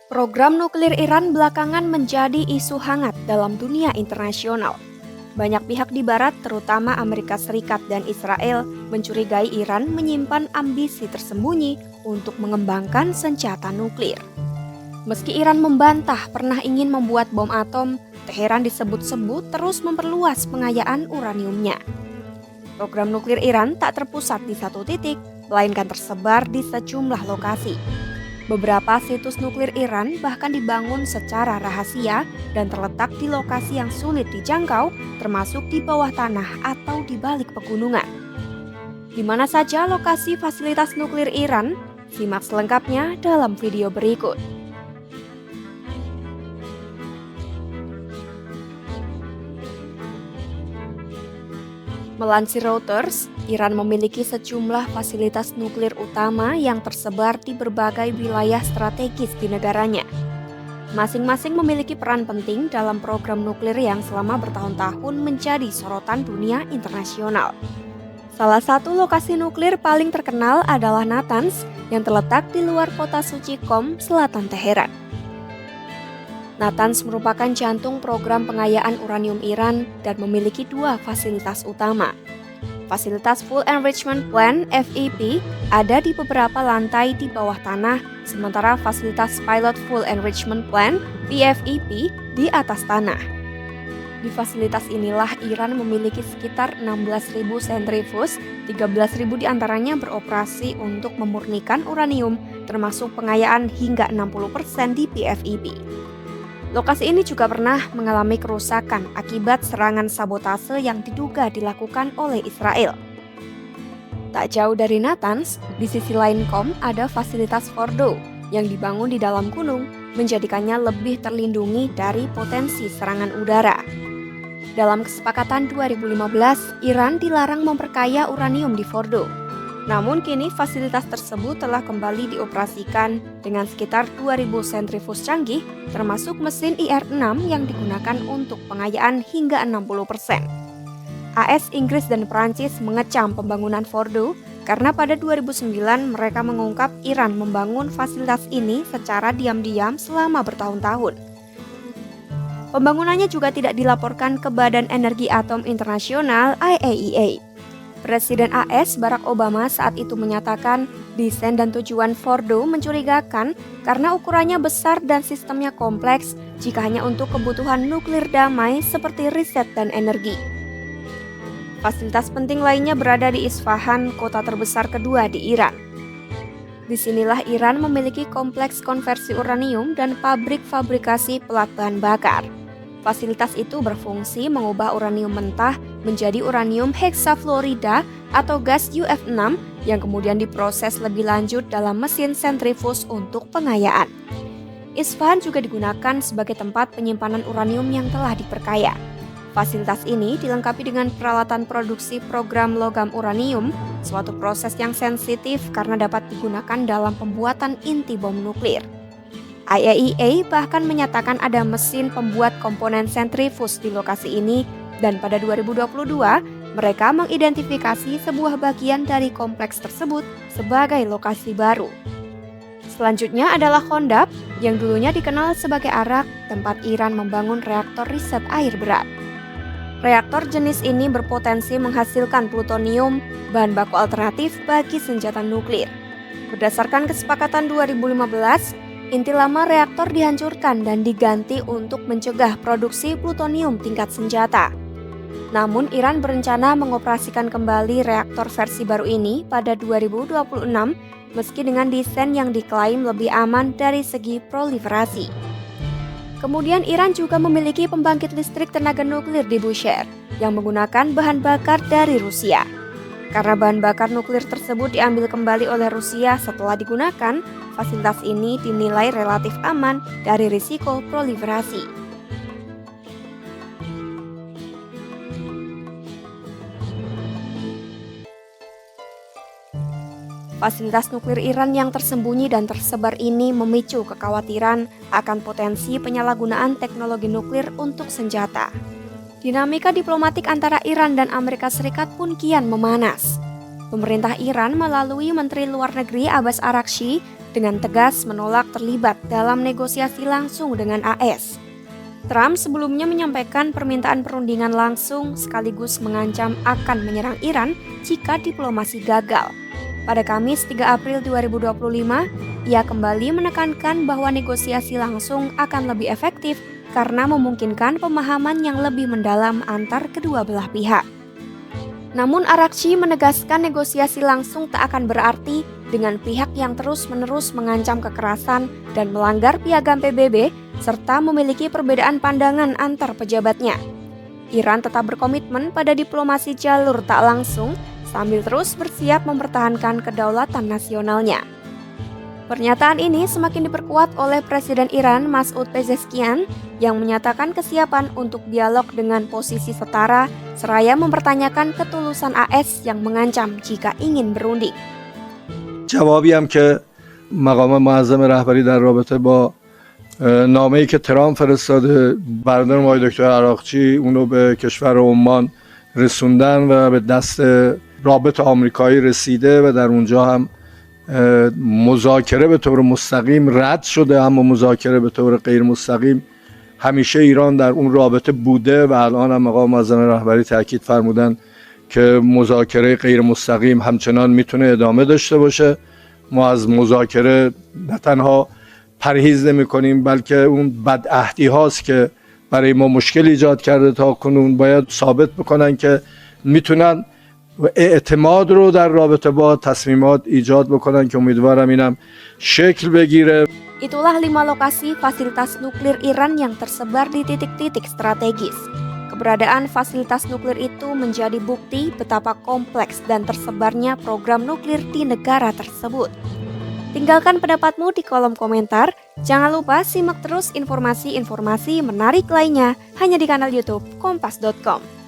Program nuklir Iran belakangan menjadi isu hangat dalam dunia internasional. Banyak pihak di Barat, terutama Amerika Serikat dan Israel, mencurigai Iran menyimpan ambisi tersembunyi untuk mengembangkan senjata nuklir. Meski Iran membantah pernah ingin membuat bom atom, Teheran disebut-sebut terus memperluas pengayaan uraniumnya. Program nuklir Iran tak terpusat di satu titik, melainkan tersebar di sejumlah lokasi. Beberapa situs nuklir Iran bahkan dibangun secara rahasia dan terletak di lokasi yang sulit dijangkau, termasuk di bawah tanah atau di balik pegunungan. Di mana saja lokasi fasilitas nuklir Iran? Simak selengkapnya dalam video berikut. Melansir Reuters, Iran memiliki sejumlah fasilitas nuklir utama yang tersebar di berbagai wilayah strategis di negaranya. Masing-masing memiliki peran penting dalam program nuklir yang selama bertahun-tahun menjadi sorotan dunia internasional. Salah satu lokasi nuklir paling terkenal adalah Natanz yang terletak di luar kota suci Qom, selatan Teheran. Natanz merupakan jantung program pengayaan uranium Iran dan memiliki dua fasilitas utama. Fasilitas Full Enrichment Plant (FEP) ada di beberapa lantai di bawah tanah, sementara fasilitas Pilot Full Enrichment Plant (PFEP) di atas tanah. Di fasilitas inilah Iran memiliki sekitar 16.000 sentrifuge, 13.000 diantaranya beroperasi untuk memurnikan uranium, termasuk pengayaan hingga 60% di PFEP. Lokasi ini juga pernah mengalami kerusakan akibat serangan sabotase yang diduga dilakukan oleh Israel. Tak jauh dari Natanz, di sisi lain Qom ada fasilitas Fordow yang dibangun di dalam gunung, menjadikannya lebih terlindungi dari potensi serangan udara. Dalam kesepakatan 2015, Iran dilarang memperkaya uranium di Fordow. Namun kini fasilitas tersebut telah kembali dioperasikan dengan sekitar 2.000 sentrifuge canggih, termasuk mesin IR-6 yang digunakan untuk pengayaan hingga 60%. AS, Inggris, dan Perancis mengecam pembangunan Fordow karena pada 2009 mereka mengungkap Iran membangun fasilitas ini secara diam-diam selama bertahun-tahun. Pembangunannya juga tidak dilaporkan ke Badan Energi Atom Internasional (IAEA). Presiden AS Barack Obama saat itu menyatakan desain dan tujuan Fordow mencurigakan karena ukurannya besar dan sistemnya kompleks jika hanya untuk kebutuhan nuklir damai seperti riset dan energi. Fasilitas penting lainnya berada di Isfahan, kota terbesar kedua di Iran. Disinilah Iran memiliki kompleks konversi uranium dan pabrik fabrikasi pelat bahan bakar. Fasilitas itu berfungsi mengubah uranium mentah menjadi uranium heksafluorida atau gas UF6 yang kemudian diproses lebih lanjut dalam mesin sentrifuge untuk pengayaan. Isfahan juga digunakan sebagai tempat penyimpanan uranium yang telah diperkaya. Fasilitas ini dilengkapi dengan peralatan produksi program logam uranium, suatu proses yang sensitif karena dapat digunakan dalam pembuatan inti bom nuklir. IAEA bahkan menyatakan ada mesin pembuat komponen sentrifuge di lokasi ini dan pada 2022 mereka mengidentifikasi sebuah bagian dari kompleks tersebut sebagai lokasi baru. Selanjutnya adalah Hondab yang dulunya dikenal sebagai Arak, tempat Iran membangun reaktor riset air berat. Reaktor jenis ini berpotensi menghasilkan plutonium, bahan baku alternatif bagi senjata nuklir. Berdasarkan kesepakatan 2015, inti lama reaktor dihancurkan dan diganti untuk mencegah produksi plutonium tingkat senjata. Namun Iran berencana mengoperasikan kembali reaktor versi baru ini pada 2026 meski dengan desain yang diklaim lebih aman dari segi proliferasi. Kemudian Iran juga memiliki pembangkit listrik tenaga nuklir di Bushehr yang menggunakan bahan bakar dari Rusia. Karena bahan bakar nuklir tersebut diambil kembali oleh Rusia setelah digunakan, fasilitas ini dinilai relatif aman dari risiko proliferasi. Fasilitas nuklir Iran yang tersembunyi dan tersebar ini memicu kekhawatiran akan potensi penyalahgunaan teknologi nuklir untuk senjata. Dinamika diplomatik antara Iran dan Amerika Serikat pun kian memanas. Pemerintah Iran melalui Menteri Luar Negeri Abbas Araghchi dengan tegas menolak terlibat dalam negosiasi langsung dengan AS. Trump sebelumnya menyampaikan permintaan perundingan langsung sekaligus mengancam akan menyerang Iran jika diplomasi gagal. Pada Kamis 3 April 2025, ia kembali menekankan bahwa negosiasi langsung akan lebih efektif karena memungkinkan pemahaman yang lebih mendalam antar kedua belah pihak. Namun Arakchi menegaskan negosiasi langsung tak akan berarti dengan pihak yang terus-menerus mengancam kekerasan dan melanggar piagam PBB serta memiliki perbedaan pandangan antar pejabatnya. Iran tetap berkomitmen pada diplomasi jalur tak langsung sambil terus bersiap mempertahankan kedaulatan nasionalnya. Pernyataan ini semakin diperkuat oleh Presiden Iran Masoud Pezeshkian yang menyatakan kesiapan untuk dialog dengan posisi setara seraya mempertanyakan ketulusan AS yang mengancam jika ingin berunding. جوابی هم که مقام معظم رهبری در رابطه با نامه‌ای که ترامپ فرستاده برادرم آقای دکتر عراقچی اونو به کشور عمان رسوندن و به دست رابط آمریکایی رسیده و در اونجا هم مذاکره به طور مستقیم رد شده، اما مذاکره به طور غیر مستقیم همیشه ایران در اون رابطه بوده و الان هم مقام معظم رهبری تاکید فرمودن که مذاکره غیر مستقیم همچنان میتونه ادامه داشته باشه. ما از مذاکره نه تنها پرهیز نمی کنیم بلکه اون بدعهدی هاست که برای ما مشکل ایجاد کرده تا کنون باید ثابت بکنن که میتونن اعتماد رو در رابطه با تصمیمات ایجاد بکنن که امیدوارم اینم شکل بگیره. Itulah 5 lokasi fasilitas nuklir Iran yang tersebar di titik-titik strategis. Keberadaan fasilitas nuklir itu menjadi bukti betapa kompleks dan tersebarnya program nuklir di negara tersebut. Tinggalkan pendapatmu di kolom komentar. Jangan lupa simak terus informasi-informasi menarik lainnya hanya di kanal YouTube Kompas.com.